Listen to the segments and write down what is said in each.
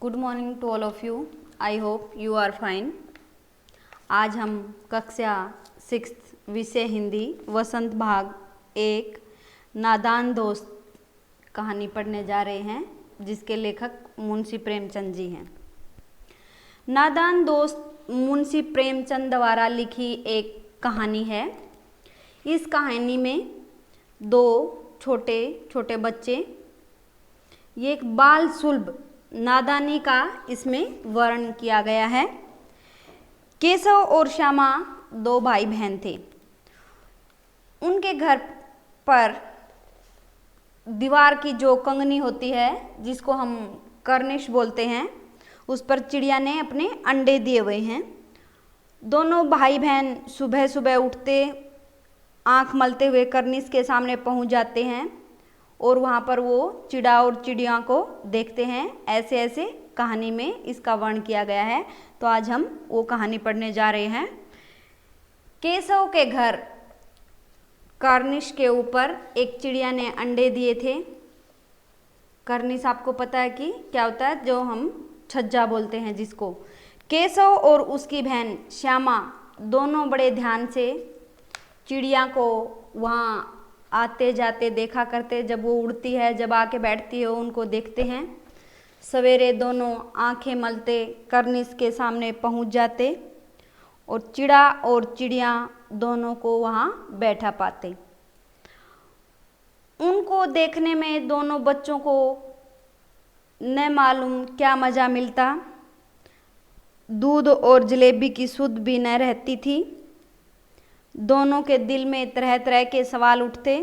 Good morning to all of you. I hope you are fine. आज हम कक्षा 6 विषय हिंदी वसंत भाग 1 नादान दोस्त कहानी पढ़ने जा रहे हैं, जिसके लेखक मुंशी प्रेमचंद जी हैं। नादान दोस्त मुंशी प्रेमचंद द्वारा लिखी एक कहानी है। इस कहानी में दो छोटे छोटे बच्चे, ये एक बाल सुलभ नादानी का इसमें वर्णन किया गया है। केशव और श्यामा दो भाई बहन थे। उनके घर पर दीवार की जो कंगनी होती है, जिसको हम कर्निश बोलते हैं, उस पर चिड़िया ने अपने अंडे दिए हुए हैं। दोनों भाई बहन सुबह सुबह उठते, आँख मलते हुए कर्निश के सामने पहुंच जाते हैं और वहाँ पर वो चिड़ा और चिड़िया को देखते हैं। ऐसे ऐसे कहानी में इसका वर्णन किया गया है। तो आज हम वो कहानी पढ़ने जा रहे हैं। केशव के घर कर्निश के ऊपर एक चिड़िया ने अंडे दिए थे। कर्निश आपको पता है कि क्या होता है, जो हम छज्जा बोलते हैं जिसको। केशव और उसकी बहन श्यामा दोनों बड़े ध्यान से चिड़िया को वहाँ आते जाते देखा करते। जब वो उड़ती है, जब आके बैठती है, उनको देखते हैं। सवेरे दोनों आंखें मलते कर्निश के सामने पहुंच जाते और चिड़ा और चिड़िया दोनों को वहाँ बैठा पाते। उनको देखने में दोनों बच्चों को न मालूम क्या मज़ा मिलता। दूध और जलेबी की सुध भी न रहती थी। दोनों के दिल में तरह तरह के सवाल उठते।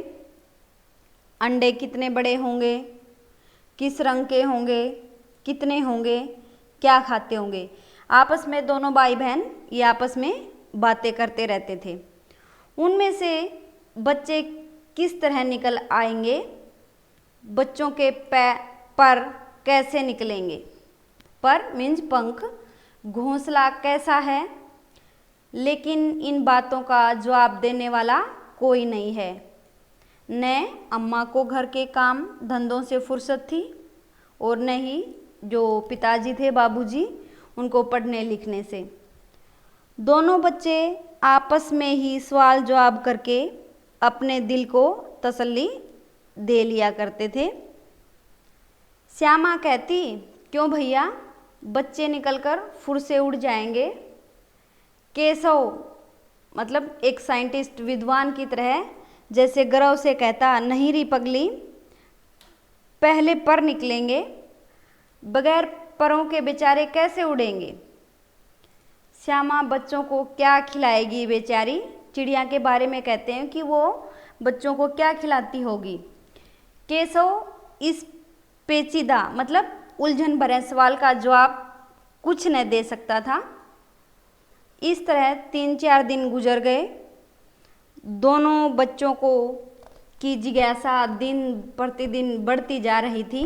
अंडे कितने बड़े होंगे, किस रंग के होंगे, कितने होंगे, क्या खाते होंगे। आपस में दोनों भाई बहन ये आपस में बातें करते रहते थे। उनमें से बच्चे किस तरह निकल आएंगे, बच्चों के पर कैसे निकलेंगे। पर मीन्स पंख, घोंसला कैसा है। लेकिन इन बातों का जवाब देने वाला कोई नहीं है। न अम्मा को घर के काम धंधों से फुर्सत थी और न ही जो पिताजी थे बाबूजी, उनको पढ़ने लिखने से। दोनों बच्चे आपस में ही सवाल जवाब करके अपने दिल को तसल्ली दे लिया करते थे। श्यामा कहती, क्यों भैया, बच्चे निकलकर फुर से उड़ जाएंगे। केशव मतलब एक साइंटिस्ट विद्वान की तरह जैसे गर्व से कहता, नहीं री पगली, पहले पर निकलेंगे, बगैर परों के बेचारे कैसे उड़ेंगे। श्यामा बच्चों को क्या खिलाएगी बेचारी। चिड़िया के बारे में कहते हैं कि वो बच्चों को क्या खिलाती होगी। केशव इस पेचीदा मतलब उलझन भरे सवाल का जवाब कुछ न दे सकता था। इस तरह 3-4 दिन गुजर गए। दोनों बच्चों को की जिज्ञासा दिन प्रतिदिन बढ़ती जा रही थी।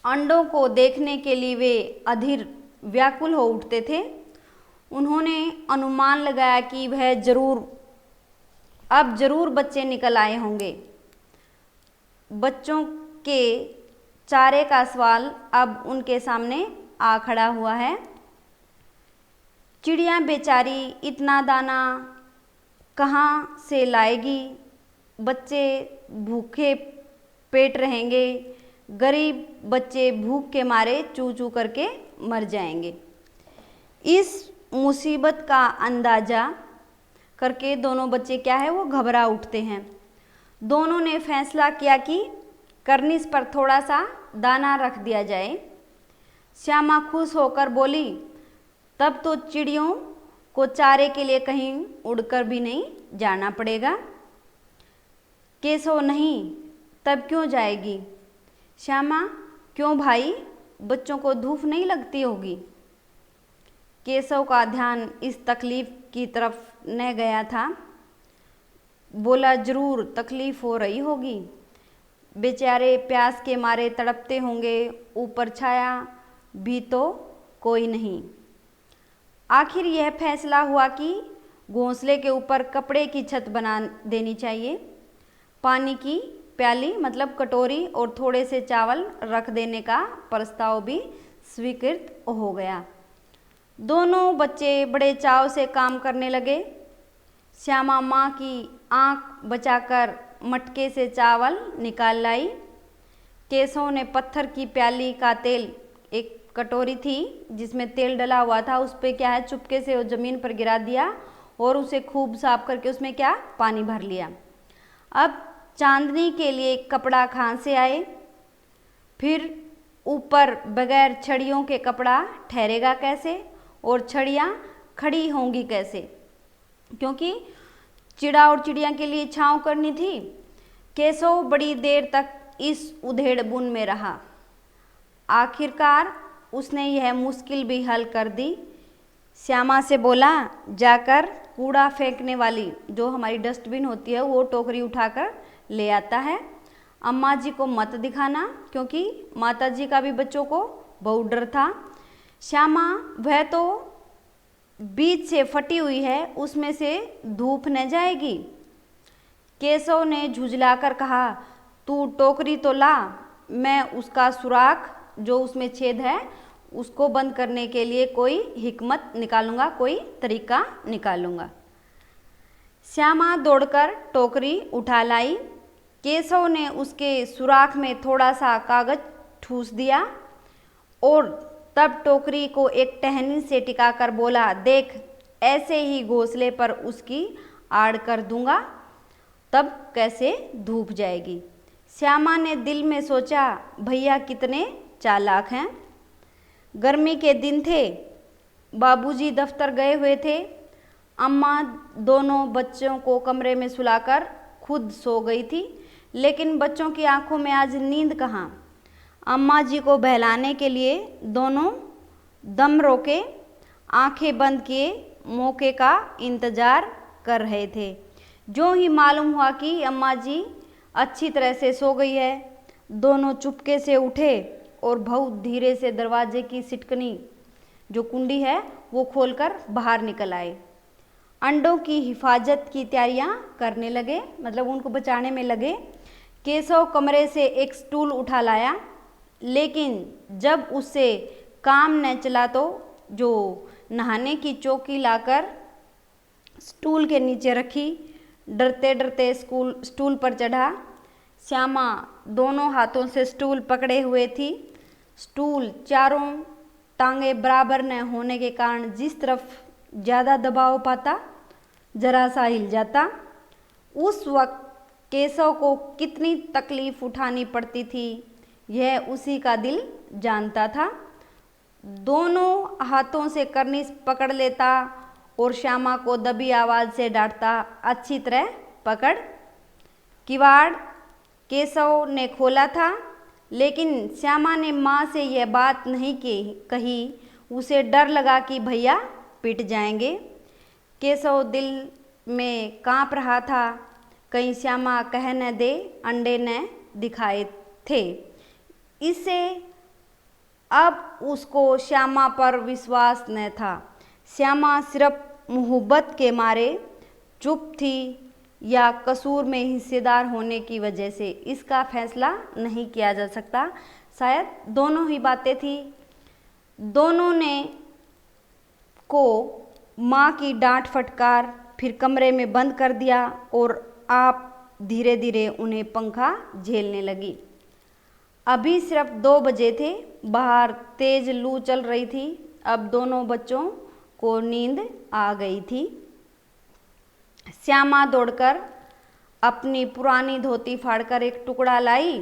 अंडों को देखने के लिए वे अधीर व्याकुल हो उठते थे। उन्होंने अनुमान लगाया कि वह अब जरूर बच्चे निकल आए होंगे। बच्चों के चारे का सवाल अब उनके सामने आ खड़ा हुआ है। चिड़िया बेचारी इतना दाना कहाँ से लाएगी। बच्चे भूखे पेट रहेंगे। गरीब बच्चे भूख के मारे चू चू करके मर जाएंगे। इस मुसीबत का अंदाज़ा करके दोनों बच्चे क्या है, वो घबरा उठते हैं। दोनों ने फैसला किया कि कर्निश पर थोड़ा सा दाना रख दिया जाए। श्यामा खुश होकर बोली, तब तो चिड़ियों को चारे के लिए कहीं उड़कर भी नहीं जाना पड़ेगा। केशव, नहीं, तब क्यों जाएगी। श्यामा, क्यों भाई, बच्चों को धूप नहीं लगती होगी। केशव का ध्यान इस तकलीफ की तरफ न गया था। बोला, जरूर तकलीफ हो रही होगी। बेचारे प्यास के मारे तड़पते होंगे। ऊपर छाया भी तो कोई नहीं। आखिर यह फैसला हुआ कि घोंसले के ऊपर कपड़े की छत बना देनी चाहिए। पानी की प्याली मतलब कटोरी और थोड़े से चावल रख देने का प्रस्ताव भी स्वीकृत हो गया। दोनों बच्चे बड़े चाव से काम करने लगे। श्यामा माँ की आंख बचाकर मटके से चावल निकाल लाई। केशव ने पत्थर की प्याली का तेल, एक कटोरी थी जिसमें तेल डला हुआ था, उस पे क्या है चुपके से वो जमीन पर गिरा दिया और उसे खूब साफ करके उसमें क्या पानी भर लिया। अब चांदनी के लिए एक कपड़ा कहाँ से आए, फिर ऊपर बगैर छड़ियों के कपड़ा ठहरेगा कैसे और छड़ियाँ खड़ी होंगी कैसे, क्योंकि चिड़ा और चिड़िया के लिए छांव करनी थी। केशव बड़ी देर तक इस उधेड़ बुन में रहा। आखिरकार उसने यह मुश्किल भी हल कर दी। श्यामा से बोला, जाकर कूड़ा फेंकने वाली जो हमारी डस्टबिन होती है वो टोकरी उठाकर ले आता है। अम्मा जी को मत दिखाना, क्योंकि माता जी का भी बच्चों को बहुत डर था। श्यामा वह तो बीच से फटी हुई है, उसमें से धूप न जाएगी। केशव ने झुंझलाकर कहा, तू टोकरी तो ला, मैं उसका सुराख जो उसमें छेद है उसको बंद करने के लिए कोई हिकमत निकालूंगा, कोई तरीका निकालूंगा। श्यामा दौड़कर टोकरी उठा लाई। केशव ने उसके सुराख में थोड़ा सा कागज ठूस दिया और तब टोकरी को एक टहनी से टिकाकर बोला, देख ऐसे ही घोंसले पर उसकी आड़ कर दूंगा, तब कैसे धूप जाएगी। श्यामा ने दिल में सोचा, भैया कितने चालाक हैं। गर्मी के दिन थे, बाबूजी दफ्तर गए हुए थे। अम्मा दोनों बच्चों को कमरे में सुलाकर खुद सो गई थी, लेकिन बच्चों की आंखों में आज नींद कहाँ। अम्मा जी को बहलाने के लिए दोनों दम रोके, आंखें बंद किए मौके का इंतजार कर रहे थे। जो ही मालूम हुआ कि अम्मा जी अच्छी तरह से सो गई है, दोनों चुपके से उठे और बहुत धीरे से दरवाजे की सिटकनी जो कुंडी है वो खोलकर बाहर निकल आए। अंडों की हिफाजत की तैयारियां करने लगे, मतलब उनको बचाने में लगे। केशव कमरे से एक स्टूल उठा लाया, लेकिन जब उससे काम न चला तो जो नहाने की चौकी लाकर स्टूल के नीचे रखी, डरते डरते स्टूल पर चढ़ा। श्यामा दोनों हाथों से स्टूल पकड़े हुए थी। स्टूल चारों टांगे बराबर न होने के कारण जिस तरफ ज़्यादा दबाव पाता जरा सा हिल जाता। उस वक्त केशव को कितनी तकलीफ उठानी पड़ती थी यह उसी का दिल जानता था। दोनों हाथों से कर्निश पकड़ लेता और श्यामा को दबी आवाज़ से डांटता, अच्छी तरह पकड़। किवाड़ केशव ने खोला था, लेकिन श्यामा ने माँ से यह बात नहीं कही। उसे डर लगा कि भैया पिट जाएंगे। केशव दिल में काँप रहा था, कहीं श्यामा कह न दे अंडे न दिखाए थे। इससे अब उसको श्यामा पर विश्वास न था। श्यामा सिर्फ मोहब्बत के मारे चुप थी या कसूर में हिस्सेदार होने की वजह से, इसका फैसला नहीं किया जा सकता। शायद दोनों ही बातें थी। दोनों ने को माँ की डांट फटकार फिर कमरे में बंद कर दिया और आप धीरे धीरे उन्हें पंखा झेलने लगी। अभी सिर्फ 2 बजे थे, बाहर तेज लू चल रही थी। अब दोनों बच्चों को नींद आ गई थी। श्यामा दौड़कर अपनी पुरानी धोती फाड़कर एक टुकड़ा लाई।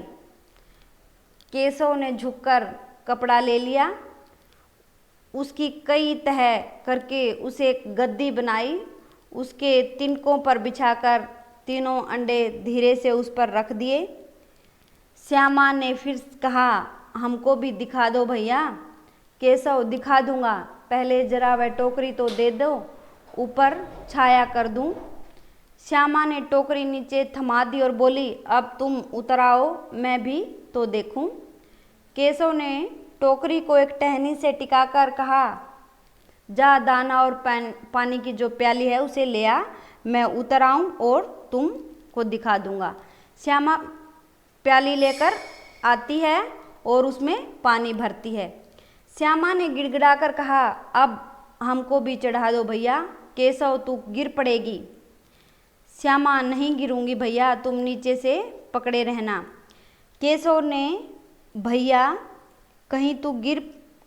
केशव ने झुककर कपड़ा ले लिया, उसकी कई तह करके उसे एक गद्दी बनाई, उसके तिनकों पर बिछाकर तीनों अंडे धीरे से उस पर रख दिए। श्यामा ने फिर कहा, हमको भी दिखा दो भैया। केशव, दिखा दूंगा, पहले जरा वह टोकरी तो दे दो, ऊपर छाया कर दूं। श्यामा ने टोकरी नीचे थमा दी और बोली, अब तुम उतर आओ, मैं भी तो देखूं। केशव ने टोकरी को एक टहनी से टिकाकर कहा, जा दाना और पानी की जो प्याली है उसे ले आ, मैं उतर आऊं और तुमको दिखा दूंगा। श्यामा प्याली लेकर आती है और उसमें पानी भरती है। श्यामा ने गिड़गिड़ाकर कहा, अब हमको भी चढ़ा दो भैया, केशव तू गिर पड़ेगी। श्यामा, नहीं गिरूंगी भैया, तुम नीचे से पकड़े रहना। केशव ने, भैया कहीं तू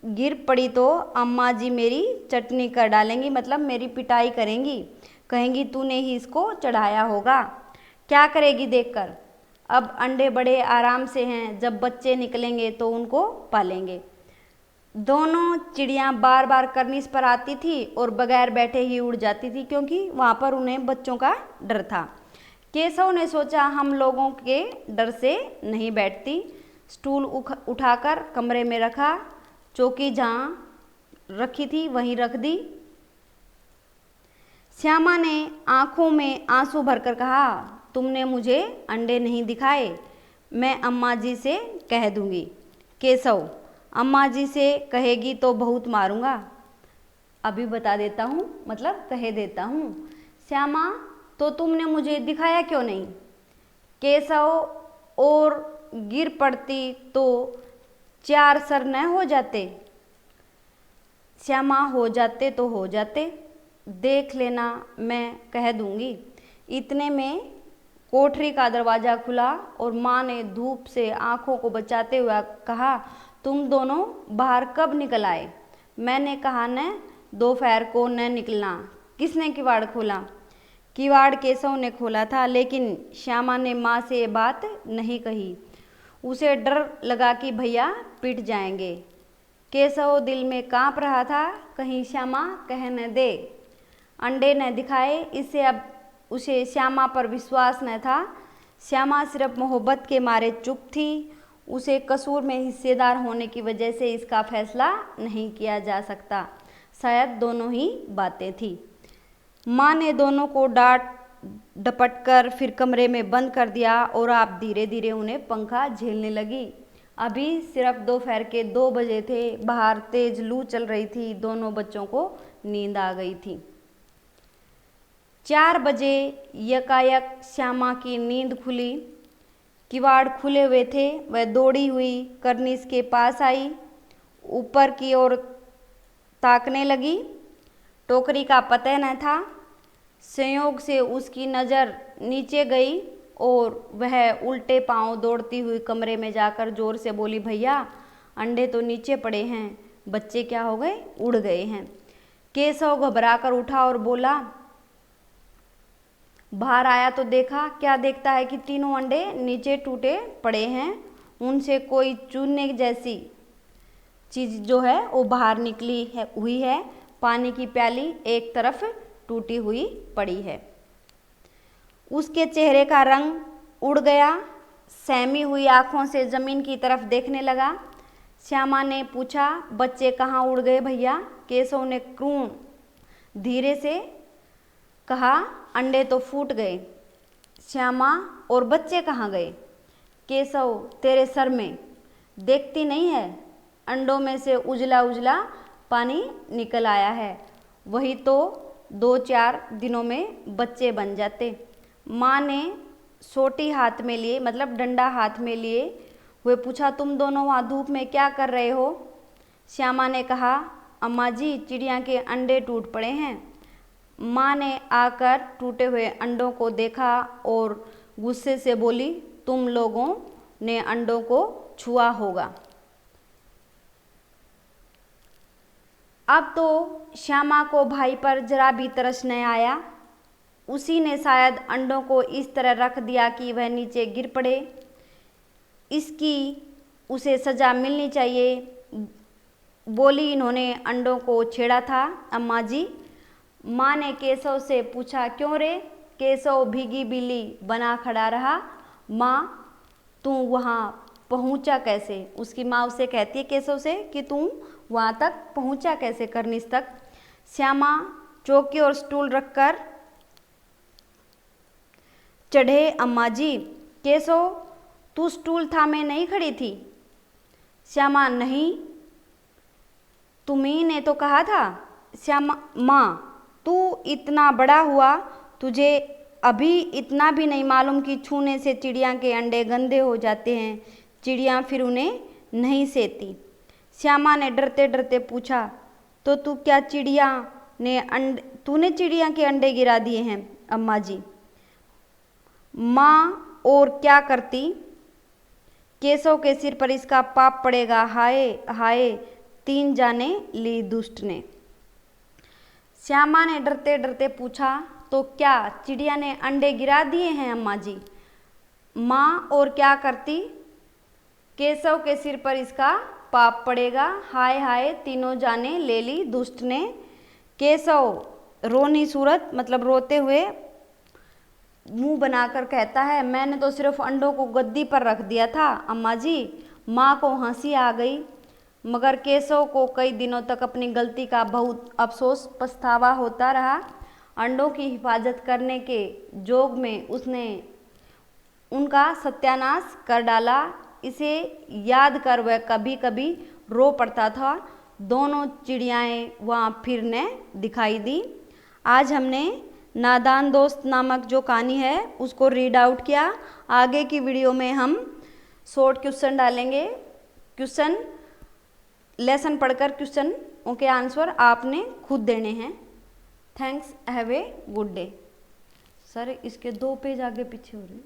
गिर पड़ी तो अम्मा जी मेरी चटनी कर डालेंगी, मतलब मेरी पिटाई करेंगी, कहेंगी तूने ही इसको चढ़ाया होगा। क्या करेगी देखकर? अब अंडे बड़े आराम से हैं, जब बच्चे निकलेंगे तो उनको पालेंगे। दोनों चिड़ियाँ बार बार करनीस पर आती थी और बगैर बैठे ही उड़ जाती थी, क्योंकि वहाँ पर उन्हें बच्चों का डर था। केशव ने सोचा, हम लोगों के डर से नहीं बैठती। स्टूल उठाकर कमरे में रखा, चौकी जहाँ रखी थी वहीं रख दी। श्यामा ने आंखों में आंसू भरकर कहा, तुमने मुझे अंडे नहीं दिखाए, मैं अम्मा जी से कह दूंगी। केशव, अम्मा जी से कहेगी तो बहुत मारूंगा। अभी बता देता हूँ, मतलब कह देता हूँ। श्यामा, तो तुमने मुझे दिखाया क्यों नहीं? केशव, और गिर पड़ती तो 4 सर न हो जाते। श्यामा, हो जाते तो हो जाते, देख लेना, मैं कह दूंगी। इतने में कोठरी का दरवाज़ा खुला और माँ ने धूप से आंखों को बचाते हुए कहा, तुम दोनों बाहर कब निकल आए? मैंने कहा न दोपहर को न निकलना। किसने किवाड़ खोला? किवाड़ केशव ने खोला था, लेकिन श्यामा ने माँ से ये बात नहीं कही। उसे डर लगा कि भैया पिट जाएंगे। केशव दिल में काँप रहा था, कहीं श्यामा कह न दे। अंडे न दिखाए, इससे अब उसे श्यामा पर विश्वास न था। श्यामा सिर्फ मोहब्बत के मारे चुप थी। उसे कसूर में हिस्सेदार होने की वजह से इसका फैसला नहीं किया जा सकता। शायद दोनों ही बातें थी। माँ ने दोनों को डांट डपट कर फिर कमरे में बंद कर दिया और आप धीरे धीरे उन्हें पंखा झेलने लगी। अभी सिर्फ दोपहर के 2 बजे थे। बाहर तेज लू चल रही थी। दोनों बच्चों को नींद आ गई थी। 4 बजे यकायक श्यामा की नींद खुली। किवाड़ खुले हुए थे। वह दौड़ी हुई करनीस के पास आई, ऊपर की ओर ताकने लगी। टोकरी का पता न था। संयोग से उसकी नज़र नीचे गई और वह उल्टे पांव दौड़ती हुई कमरे में जाकर जोर से बोली, भैया अंडे तो नीचे पड़े हैं, बच्चे क्या हो गए? उड़ गए हैं। केशव घबराकर उठा और बोला, बाहर आया तो देखा। क्या देखता है कि तीनों अंडे नीचे टूटे पड़े हैं। उनसे कोई चूने जैसी चीज़ जो है वो बाहर निकली हुई है। पानी की प्याली एक तरफ टूटी हुई पड़ी है। उसके चेहरे का रंग उड़ गया। सहमी हुई आँखों से ज़मीन की तरफ देखने लगा। श्यामा ने पूछा, बच्चे कहाँ उड़ गए भैया? केशव ने क्रूण धीरे से कहा, अंडे तो फूट गए। श्यामा, और बच्चे कहाँ गए? केशव, तेरे सर में देखती नहीं है? अंडों में से उजला उजला पानी निकल आया है। वही तो 2-4 दिनों में बच्चे बन जाते। माँ ने सोटी हाथ में लिए, मतलब डंडा हाथ में लिए हुए पूछा, तुम दोनों वहाँ धूप में क्या कर रहे हो? श्यामा ने कहा, अम्मा जी चिड़िया के अंडे टूट पड़े हैं। माँ ने आकर टूटे हुए अंडों को देखा और गुस्से से बोली, तुम लोगों ने अंडों को छुआ होगा। अब तो श्यामा को भाई पर जरा भी तरस न आया। उसी ने शायद अंडों को इस तरह रख दिया कि वह नीचे गिर पड़े। इसकी उसे सज़ा मिलनी चाहिए। बोली, इन्होंने अंडों को छेड़ा था अम्मा जी। माँ ने केशव से पूछा, क्यों रे? केशव भीगी बिल्ली बना खड़ा रहा। माँ, तू वहाँ पहुँचा कैसे? उसकी माँ उसे कहती है केशव से कि तू वहाँ तक पहुँचा कैसे, करनीस तक? श्यामा चौकी और स्टूल रखकर चढ़े। अम्मा जी। केशव, तू स्टूल थामे नहीं खड़ी थी? श्यामा, नहीं, तुम्ही ने तो कहा था। श्यामा, माँ, तू इतना बड़ा हुआ, तुझे अभी इतना भी नहीं मालूम कि छूने से चिड़िया के अंडे गंदे हो जाते हैं, चिड़िया फिर उन्हें नहीं सेती। श्यामा ने डरते डरते पूछा, तो तूने चिड़िया के अंडे गिरा दिए हैं अम्मा जी? माँ और क्या करती, केशव के सिर पर इसका पाप पड़ेगा, हाय हाय, 3 जाने ली दुष्ट ने। श्यामा ने डरते डरते पूछा, तो क्या चिड़िया ने अंडे गिरा दिए हैं अम्मा जी? माँ और क्या करती, केशव के सिर पर इसका पाप पड़ेगा, हाय हाय, 3 जाने ले ली दुष्ट ने। केशव रोनी सूरत मतलब रोते हुए मुंह बनाकर कहता है, मैंने तो सिर्फ अंडों को गद्दी पर रख दिया था अम्मा जी। माँ को हंसी आ गई, मगर केशव को कई दिनों तक अपनी गलती का बहुत अफसोस पछतावा होता रहा। अंडों की हिफाजत करने के जोग में उसने उनका सत्यानाश कर डाला। इसे याद कर वह कभी कभी रो पड़ता था। दोनों चिड़ियाएँ वहाँ फिर न दिखाई दी। आज हमने नादान दोस्त नामक जो कहानी है उसको रीड आउट किया। आगे की वीडियो में हम शॉर्ट क्वेश्चन डालेंगे। क्वेश्चन लेसन पढ़कर क्वेश्चन के आंसर आपने खुद देने हैं। Thanks, have a good day. Sir इसके 2 पेज आगे पीछे हो रहे हैं।